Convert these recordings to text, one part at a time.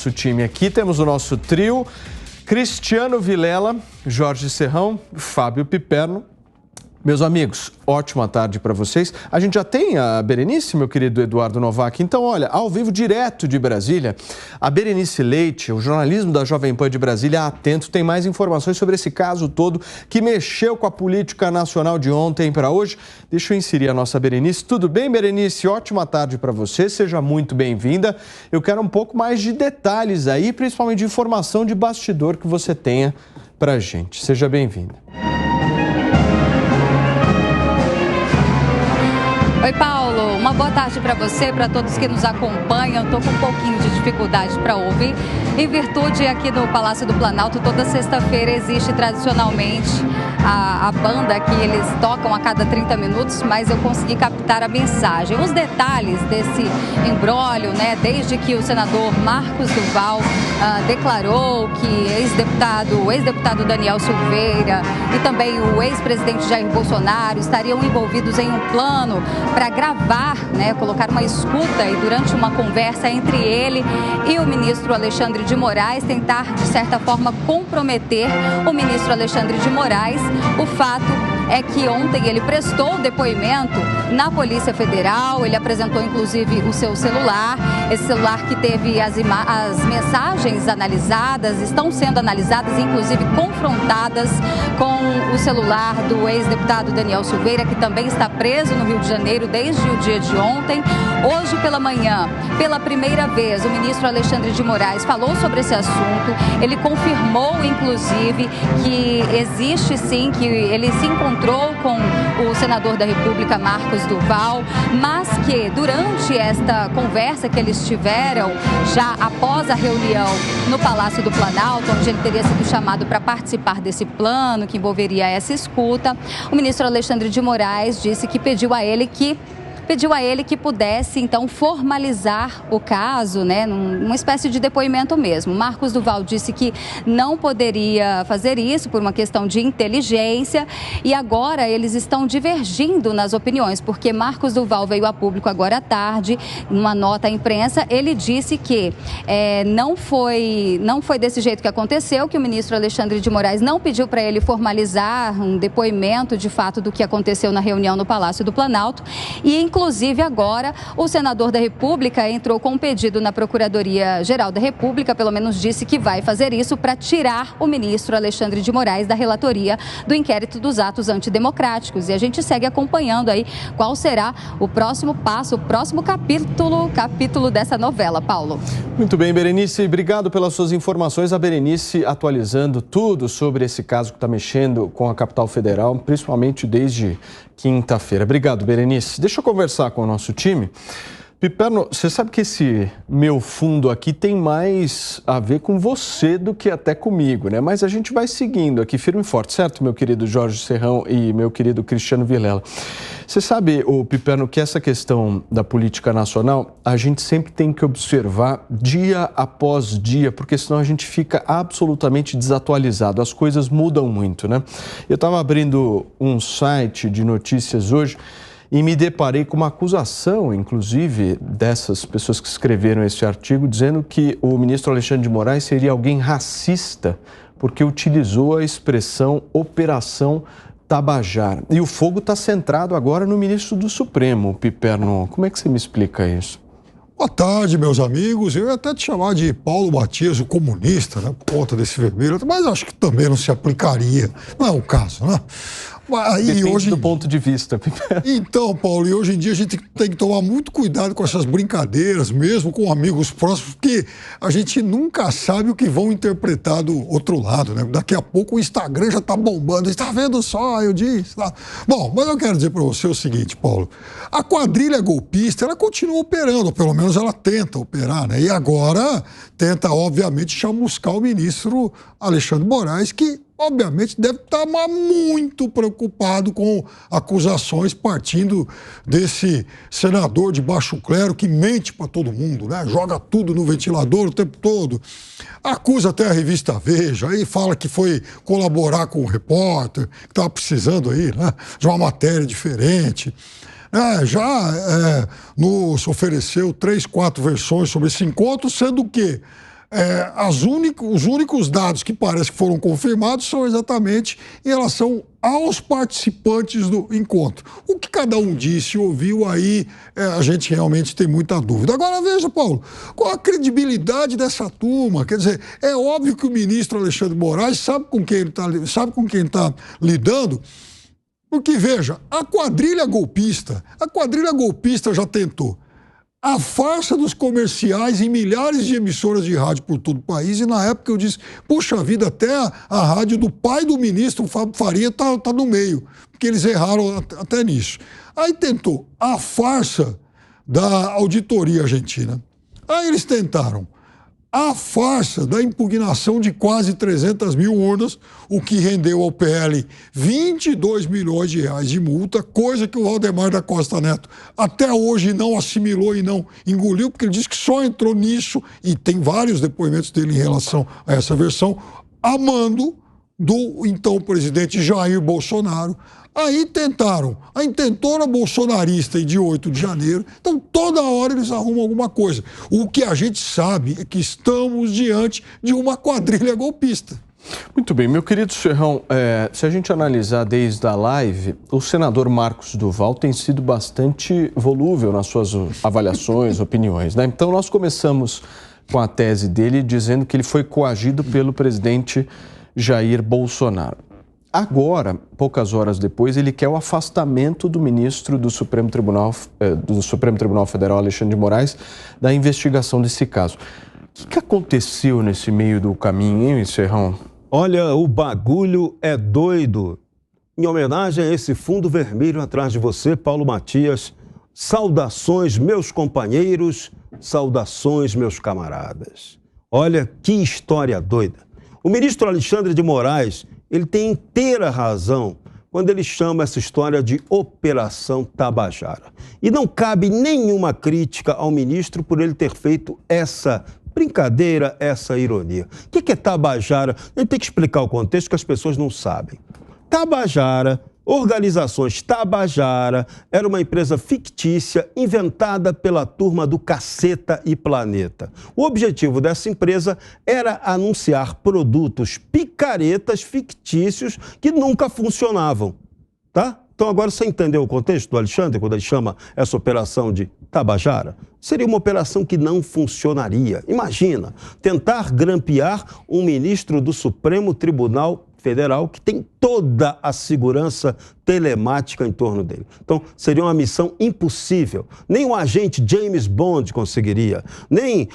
Nosso time aqui, temos o nosso trio: Cristiano Vilela, Jorge Serrão, Fábio Piperno. Meus amigos, ótima tarde para vocês. A gente já tem a Berenice, meu querido Eduardo Novak. Então, olha, ao vivo, direto de Brasília, a Berenice Leite, o jornalismo da Jovem Pan de Brasília, atento, tem mais informações sobre esse caso todo que mexeu com a política nacional de ontem para hoje. Deixa eu inserir a nossa Berenice. Tudo bem, Berenice? Ótima tarde para você, seja muito bem-vinda. Eu quero um pouco mais de detalhes aí, principalmente de informação de bastidor que você tenha para a gente. Seja bem-vinda. Oi, Paulo. Uma boa tarde para você, para todos que nos acompanham. Estou com um pouquinho de dificuldade para ouvir. Em virtude aqui do Palácio do Planalto, toda sexta-feira existe tradicionalmente a banda que eles tocam a cada 30 minutos, mas eu consegui captar a mensagem. Os detalhes desse imbróglio, né, desde que o senador Marcos Duval declarou que o ex-deputado Daniel Silveira e também o ex-presidente Jair Bolsonaro estariam envolvidos em um plano para gravar, né, colocar uma escuta e durante uma conversa entre ele e o ministro Alexandre de Moraes, tentar, de certa forma, comprometer o ministro Alexandre de Moraes. O fato é que ontem ele prestou depoimento na Polícia Federal, ele apresentou inclusive o seu celular, esse celular que teve as mensagens analisadas, estão sendo analisadas, inclusive confrontadas com o celular do ex-deputado Daniel Silveira, que também está preso no Rio de Janeiro desde o dia de ontem. Hoje pela manhã, pela primeira vez, o ministro Alexandre de Moraes falou sobre esse assunto, ele confirmou inclusive que existe sim, que ele se encontrou com o senador da República, Marcos Duval, mas que durante esta conversa que eles tiveram, já após a reunião no Palácio do Planalto, onde ele teria sido chamado para participar desse plano que envolveria essa escuta, o ministro Alexandre de Moraes disse que pediu a ele que pudesse, então, formalizar o caso, né, numa espécie de depoimento mesmo. Marcos Duval disse que não poderia fazer isso por uma questão de inteligência e agora eles estão divergindo nas opiniões, porque Marcos Duval veio a público agora à tarde, numa nota à imprensa, ele disse que não foi desse jeito que aconteceu, que o ministro Alexandre de Moraes não pediu para ele formalizar um depoimento, de fato, do que aconteceu na reunião no Palácio do Planalto e, inclusive, agora, o senador da República entrou com um pedido na Procuradoria-Geral da República, pelo menos disse que vai fazer isso para tirar o ministro Alexandre de Moraes da relatoria do inquérito dos atos antidemocráticos. E a gente segue acompanhando aí qual será o próximo passo, o próximo capítulo dessa novela, Paulo. Muito bem, Berenice, obrigado pelas suas informações. A Berenice atualizando tudo sobre esse caso que está mexendo com a capital federal, principalmente desde quinta-feira. Obrigado, Berenice. Deixa eu conversar com o nosso time. Piperno, você sabe que esse meu fundo aqui tem mais a ver com você do que até comigo, né? Mas a gente vai seguindo aqui firme e forte, certo, meu querido Jorge Serrão e meu querido Cristiano Vilela? Você sabe, Piperno, que essa questão da política nacional, a gente sempre tem que observar dia após dia, porque senão a gente fica absolutamente desatualizado. As coisas mudam muito, né? Eu estava abrindo um site de notícias hoje e me deparei com uma acusação, inclusive, dessas pessoas que escreveram esse artigo, dizendo que o ministro Alexandre de Moraes seria alguém racista, porque utilizou a expressão Operação Tabajara. E o fogo está centrado agora no ministro do Supremo, Piperno. Como é que você me explica isso? Boa tarde, meus amigos. Eu ia até te chamar de Paulo Matias, o comunista, né, por conta desse vermelho, mas acho que também não se aplicaria. Não é o caso, né? Depende hoje do ponto de vista. Então, Paulo, e hoje em dia a gente tem que tomar muito cuidado com essas brincadeiras, mesmo com amigos próximos, porque a gente nunca sabe o que vão interpretar do outro lado, né? Daqui a pouco o Instagram já tá bombando. Está vendo só, eu disse. Tá? Bom, mas eu quero dizer para você o seguinte, Paulo. A quadrilha golpista, ela continua operando, ou pelo menos ela tenta operar, né? E agora tenta, obviamente, chamuscar o ministro Alexandre de Moraes, que obviamente deve estar muito preocupado com acusações partindo desse senador de baixo clero que mente para todo mundo, né? Joga tudo no ventilador o tempo todo. Acusa até a revista Veja, aí fala que foi colaborar com o repórter, que estava precisando aí, né, de uma matéria diferente. Nos ofereceu 3, 4 versões sobre esse encontro, sendo que Os únicos dados que parece que foram confirmados são exatamente em relação aos participantes do encontro. O que cada um disse, ouviu, aí a gente realmente tem muita dúvida. Agora veja, Paulo, qual a credibilidade dessa turma? Quer dizer, é óbvio que o ministro Alexandre de Moraes sabe com quem ele está lidando, porque, veja, a quadrilha golpista já tentou a farsa dos comerciais em milhares de emissoras de rádio por todo o país, e na época eu disse, puxa vida, até a rádio do pai do ministro, o Fábio Faria, tá no meio, porque eles erraram até nisso. Aí tentou a farsa da auditoria argentina. Aí eles tentaram a farsa da impugnação de quase 300 mil urnas, o que rendeu ao PL 22 milhões de reais de multa, coisa que o Valdemar da Costa Neto até hoje não assimilou e não engoliu, porque ele disse que só entrou nisso, e tem vários depoimentos dele em relação a essa versão, a mando do então presidente Jair Bolsonaro. Aí tentaram a intentona bolsonarista de 8 de janeiro. Então, toda hora eles arrumam alguma coisa. O que a gente sabe é que estamos diante de uma quadrilha golpista. Muito bem, meu querido Serrão, se a gente analisar desde a live, o senador Marcos Duval tem sido bastante volúvel nas suas avaliações, opiniões, né? Então, nós começamos com a tese dele dizendo que ele foi coagido pelo presidente Jair Bolsonaro. Agora, poucas horas depois, ele quer o afastamento do ministro do Supremo Tribunal Federal, Alexandre de Moraes, da investigação desse caso. O que aconteceu nesse meio do caminho, hein, Serrão? Olha, o bagulho é doido. Em homenagem a esse fundo vermelho atrás de você, Paulo Matias, saudações, meus companheiros, saudações, meus camaradas. Olha que história doida. O ministro Alexandre de Moraes, ele tem inteira razão quando ele chama essa história de Operação Tabajara. E não cabe nenhuma crítica ao ministro por ele ter feito essa brincadeira, essa ironia. O que é Tabajara? A gente tem que explicar o contexto que as pessoas não sabem. Tabajara, Organizações Tabajara, era uma empresa fictícia inventada pela turma do Caceta e Planeta. O objetivo dessa empresa era anunciar produtos picaretas fictícios que nunca funcionavam, tá? Então agora você entendeu o contexto do Alexandre quando ele chama essa operação de Tabajara? Seria uma operação que não funcionaria. Imagina, tentar grampear um ministro do Supremo Tribunal Federal que tem toda a segurança telemática em torno dele. Então, seria uma missão impossível. Nem o agente James Bond conseguiria, nem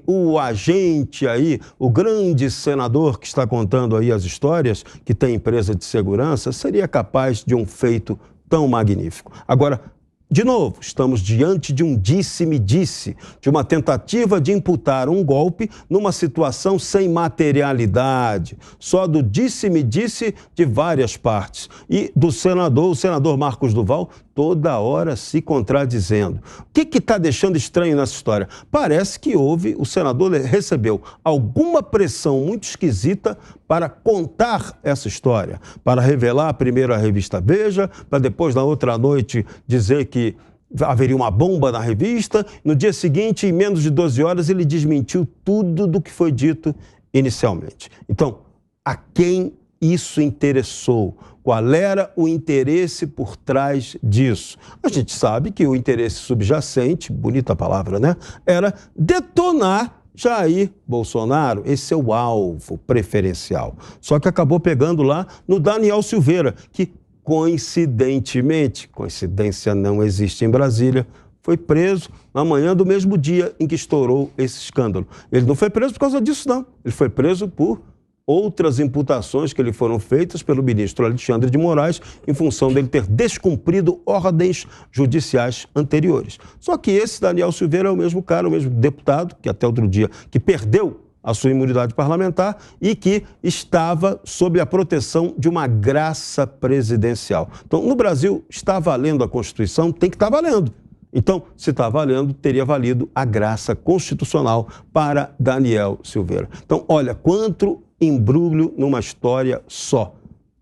o agente aí, o grande senador que está contando aí as histórias, que tem empresa de segurança, seria capaz de um feito tão magnífico. Agora, de novo, estamos diante de um disse-me-disse, de uma tentativa de imputar um golpe numa situação sem materialidade, só do disse-me-disse de várias partes. E do senador, o senador Marcos Duval, toda hora se contradizendo. O que está deixando estranho nessa história? Parece que o senador recebeu alguma pressão muito esquisita para contar essa história, para revelar primeiro a revista Veja, para depois, na outra noite, dizer que haveria uma bomba na revista. No dia seguinte, em menos de 12 horas, ele desmentiu tudo do que foi dito inicialmente. Então, a quem isso interessou? Qual era o interesse por trás disso? A gente sabe que o interesse subjacente, bonita palavra, né? Era detonar Jair Bolsonaro. Esse é o alvo preferencial. Só que acabou pegando lá no Daniel Silveira, que coincidentemente, coincidência não existe em Brasília, foi preso na manhã do mesmo dia em que estourou esse escândalo. Ele não foi preso por causa disso, não. Ele foi preso por outras imputações que lhe foram feitas pelo ministro Alexandre de Moraes em função dele ter descumprido ordens judiciais anteriores. Só que esse Daniel Silveira é o mesmo cara, o mesmo deputado, que até outro dia, que perdeu a sua imunidade parlamentar e que estava sob a proteção de uma graça presidencial. Então, no Brasil, está valendo a Constituição, tem que estar valendo. Então, se está valendo, teria valido a graça constitucional para Daniel Silveira. Então, olha, quanto embrulho numa história só.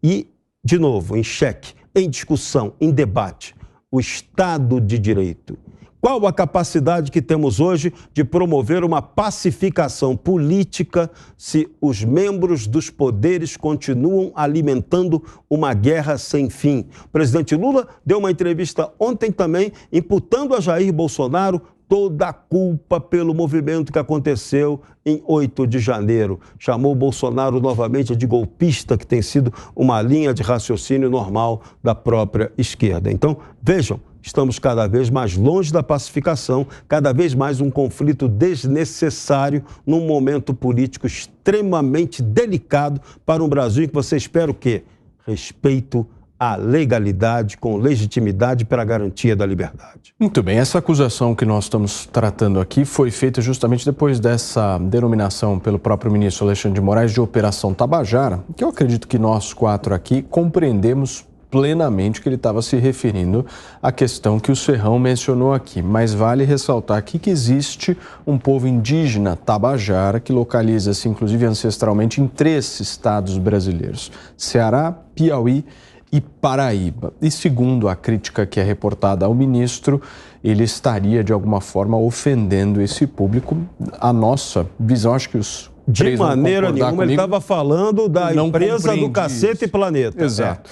E, de novo, em xeque, em discussão, em debate, o Estado de Direito. Qual a capacidade que temos hoje de promover uma pacificação política se os membros dos poderes continuam alimentando uma guerra sem fim? O presidente Lula deu uma entrevista ontem também, imputando a Jair Bolsonaro toda a culpa pelo movimento que aconteceu em 8 de janeiro. Chamou Bolsonaro novamente de golpista, que tem sido uma linha de raciocínio normal da própria esquerda. Então, vejam, estamos cada vez mais longe da pacificação, cada vez mais um conflito desnecessário num momento político extremamente delicado para um Brasil em que você espera o quê? Respeito à legalidade com legitimidade para a garantia da liberdade. Muito bem, essa acusação que nós estamos tratando aqui foi feita justamente depois dessa denominação pelo próprio ministro Alexandre de Moraes de Operação Tabajara, que eu acredito que nós 4 aqui compreendemos plenamente que ele estava se referindo à questão que o Serrão mencionou aqui. Mas vale ressaltar aqui que existe um povo indígena tabajara que localiza-se, inclusive ancestralmente, em 3 estados brasileiros: Ceará, Piauí e Paraíba. E segundo a crítica que é reportada ao ministro, ele estaria de alguma forma ofendendo esse público. A nossa visão, acho que os de maneira nenhuma, ele estava falando da empresa do Cacete isso. Planeta. Exato.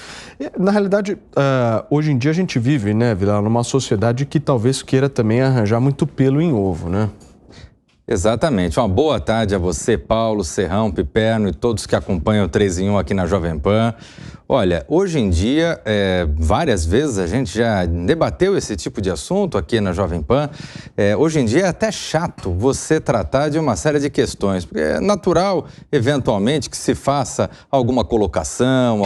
Na realidade, hoje em dia a gente vive, né, Vilela, numa sociedade que talvez queira também arranjar muito pelo em ovo, né? Exatamente. Uma boa tarde a você, Paulo, Serrão, Piperno e todos que acompanham o 3 em 1 aqui na Jovem Pan. Olha, hoje em dia, várias vezes a gente já debateu esse tipo de assunto aqui na Jovem Pan. Hoje em dia é até chato você tratar de uma série de questões, porque é natural, eventualmente, que se faça alguma colocação,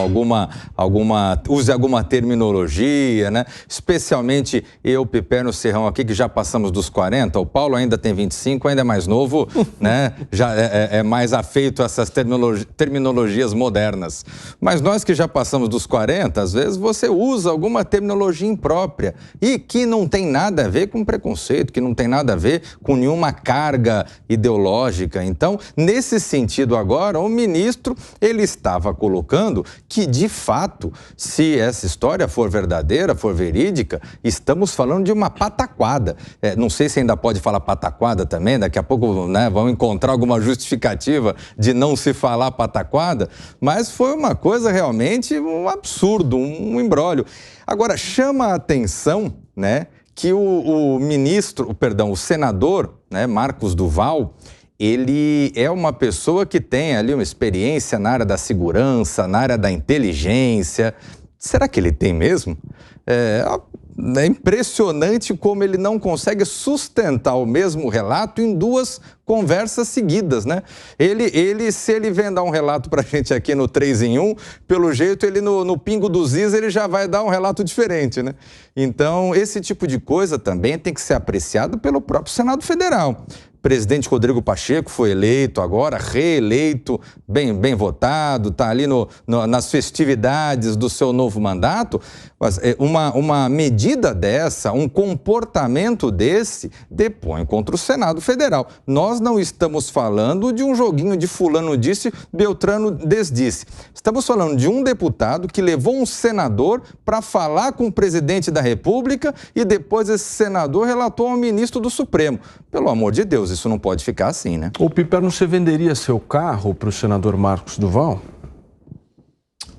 use alguma terminologia, né? Especialmente eu, Piperno, Serrão aqui, que já passamos dos 40, o Paulo ainda tem 25, ainda é mais novo, né? Já é mais afeito a essas terminologias modernas. Mas nós que já passamos dos 40, às vezes você usa alguma terminologia imprópria e que não tem nada a ver com preconceito, que não tem nada a ver com nenhuma carga ideológica. Então, nesse sentido agora, o ministro, ele estava colocando que, de fato, se essa história for verdadeira, for verídica, estamos falando de uma pataquada. Não sei se ainda pode falar pataquada também, daqui a pouco, né, vão encontrar alguma justificativa de não se falar pataquada, mas foi uma coisa realmente um absurdo, um imbróglio. Agora, chama a atenção, né, que o senador, né, Marcos Duval, ele é uma pessoa que tem ali uma experiência na área da segurança, na área da inteligência. Será que ele tem mesmo? É impressionante como ele não consegue sustentar o mesmo relato em 2 conversas seguidas, né? Se ele vem dar um relato pra gente aqui no 3 em 1, pelo jeito ele no pingo dos is ele já vai dar um relato diferente, né? Então, esse tipo de coisa também tem que ser apreciado pelo próprio Senado Federal. O presidente Rodrigo Pacheco foi eleito agora, reeleito, bem votado, está ali nas festividades do seu novo mandato. Mas uma medida dessa, um comportamento desse, depõe contra o Senado Federal. Nós não estamos falando de um joguinho de fulano disse, Beltrano desdisse. Estamos falando de um deputado que levou um senador para falar com o presidente da República e depois esse senador relatou ao ministro do Supremo. Pelo amor de Deus, isso não pode ficar assim, né? O Piperno, você venderia seu carro para o senador Marcos Duval?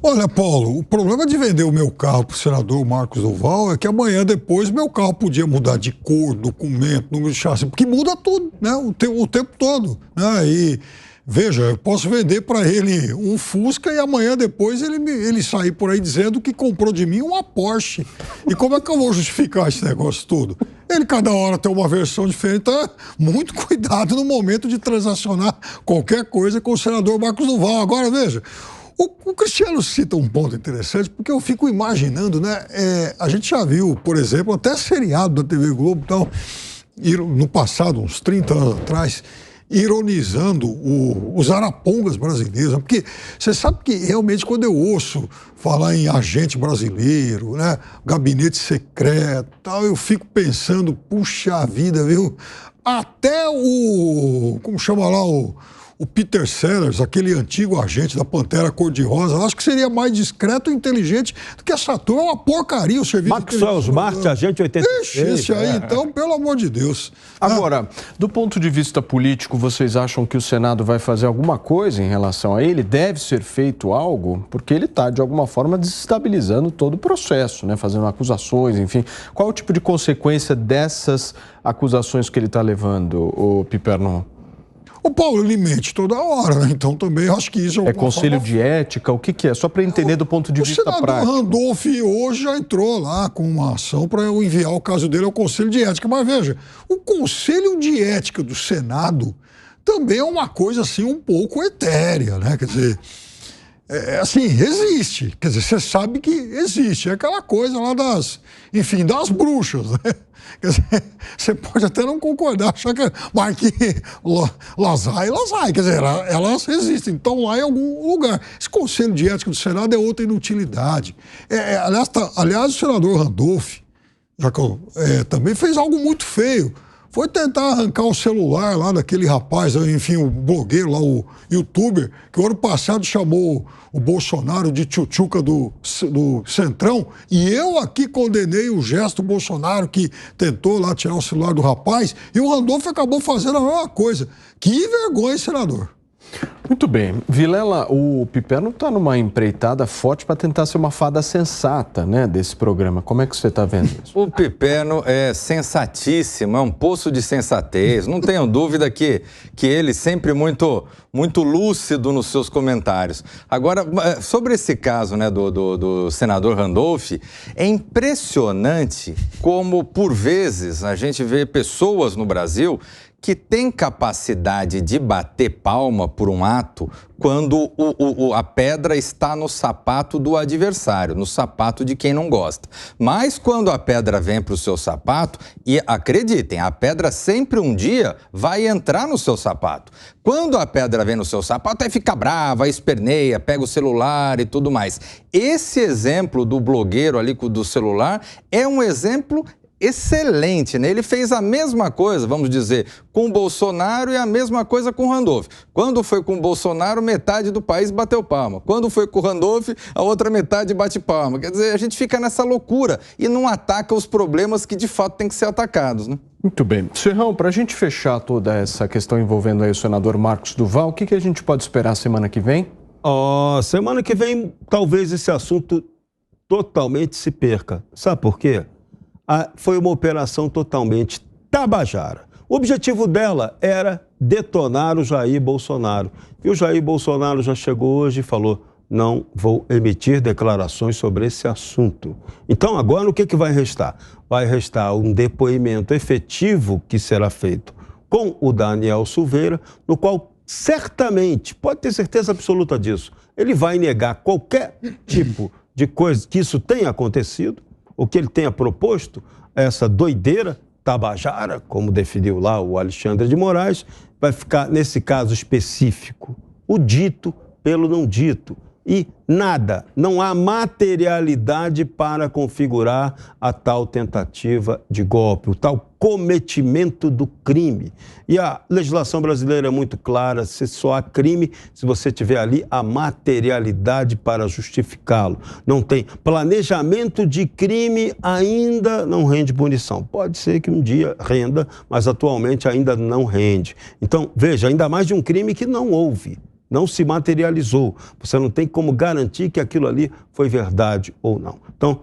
Olha, Paulo, o problema de vender o meu carro para o senador Marcos Duval é que amanhã depois meu carro podia mudar de cor, documento, número de chassi, porque muda tudo, né? O tempo todo, né? E veja, eu posso vender para ele um Fusca e amanhã depois ele sair por aí dizendo que comprou de mim uma Porsche. E como é que eu vou justificar esse negócio todo? Ele cada hora tem uma versão diferente, então muito cuidado no momento de transacionar qualquer coisa com o senador Marcos Duval. Agora, veja, o Cristiano cita um ponto interessante, porque eu fico imaginando, né? A gente já viu, por exemplo, até seriado da TV Globo, então, no passado, uns 30 anos atrás, ironizando os arapongas brasileiros, porque você sabe que realmente quando eu ouço falar em agente brasileiro, né, gabinete secreto, tal, eu fico pensando, puxa vida, viu? Até como chama lá, o o Peter Sellers, aquele antigo agente da Pantera Cor-de-Rosa, eu acho que seria mais discreto e inteligente do que essa turma. É uma porcaria o serviço. Maxwell Smart, agente 86. Ixi, esse aí, então, pelo amor de Deus. Agora, do ponto de vista político, vocês acham que o Senado vai fazer alguma coisa em relação a ele? Deve ser feito algo? Porque ele está, de alguma forma, desestabilizando todo o processo, né? Fazendo acusações, enfim. Qual é o tipo de consequência dessas acusações que ele está levando, o Piperno? O Paulo, ele mente toda hora, né? Então também eu acho que isso é conselho de ética? O que é? Só para entender do ponto de vista prático. O senador Randolph hoje já entrou lá com uma ação para eu enviar o caso dele ao conselho de ética. Mas veja, o conselho de ética do Senado também é uma coisa assim um pouco etérea, né? Quer dizer, assim, existe. Quer dizer, você sabe que existe. É aquela coisa lá das bruxas, né? Quer dizer, você pode até não concordar, achar que, mas que elas vai, quer dizer, elas existem, estão lá em algum lugar. Esse conselho de ética do Senado é outra inutilidade. Aliás, o senador Randolph, também fez algo muito feio. Foi tentar arrancar o celular lá daquele rapaz, enfim, o blogueiro lá, o youtuber, que o ano passado chamou o Bolsonaro de tchutchuca do Centrão, e eu aqui condenei o gesto do Bolsonaro que tentou lá tirar o celular do rapaz, e o Randolph acabou fazendo a mesma coisa. Que vergonha, senador. Muito bem. Vilela, o Piperno está numa empreitada forte para tentar ser uma fada sensata, né, desse programa. Como é que você está vendo isso? O Piperno é sensatíssimo, é um poço de sensatez. Não tenho dúvida que ele sempre muito lúcido nos seus comentários. Agora, sobre esse caso, né, do senador Randolph, é impressionante como, por vezes, a gente vê pessoas no Brasil que tem capacidade de bater palma por um ato quando a pedra está no sapato do adversário, no sapato de quem não gosta. Mas quando a pedra vem para o seu sapato, e acreditem, a pedra sempre um dia vai entrar no seu sapato. Quando a pedra vem no seu sapato, aí fica brava, esperneia, pega o celular e tudo mais. Esse exemplo do blogueiro ali do celular é um exemplo excelente, né? Ele fez a mesma coisa, vamos dizer, com o Bolsonaro e a mesma coisa com o Randolph. Quando foi com o Bolsonaro, metade do país bateu palma. Quando foi com o Randolph, a outra metade bate palma. Quer dizer, a gente fica nessa loucura e não ataca os problemas que de fato têm que ser atacados, né? Muito bem. Serrão, para a gente fechar toda essa questão envolvendo aí o senador Marcos Duval, o que a gente pode esperar semana que vem? Semana que vem, talvez esse assunto totalmente se perca. Sabe por quê? Foi uma operação totalmente tabajara. O objetivo dela era detonar o Jair Bolsonaro. E o Jair Bolsonaro já chegou hoje e falou: não vou emitir declarações sobre esse assunto. Então, agora o que vai restar? Vai restar um depoimento efetivo que será feito com o Daniel Silveira, no qual certamente, pode ter certeza absoluta disso, ele vai negar qualquer tipo de coisa que isso tenha acontecido, o que ele tenha proposto, essa doideira tabajara, como definiu lá o Alexandre de Moraes, vai ficar, nesse caso específico, o dito pelo não dito. E nada, não há materialidade para configurar a tal tentativa de golpe, o tal cometimento do crime. E a legislação brasileira é muito clara: se só há crime se você tiver ali a materialidade para justificá-lo. Não tem planejamento de crime, ainda não rende punição. Pode ser que um dia renda, mas atualmente ainda não rende. Então, veja, ainda mais de um crime que não houve. Não se materializou. Você não tem como garantir que aquilo ali foi verdade ou não. Então,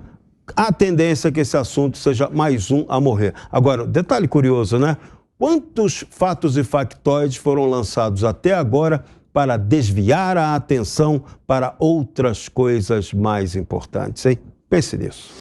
a tendência é que esse assunto seja mais um a morrer. Agora, detalhe curioso, né? Quantos fatos e factóides foram lançados até agora para desviar a atenção para outras coisas mais importantes, hein? Pense nisso.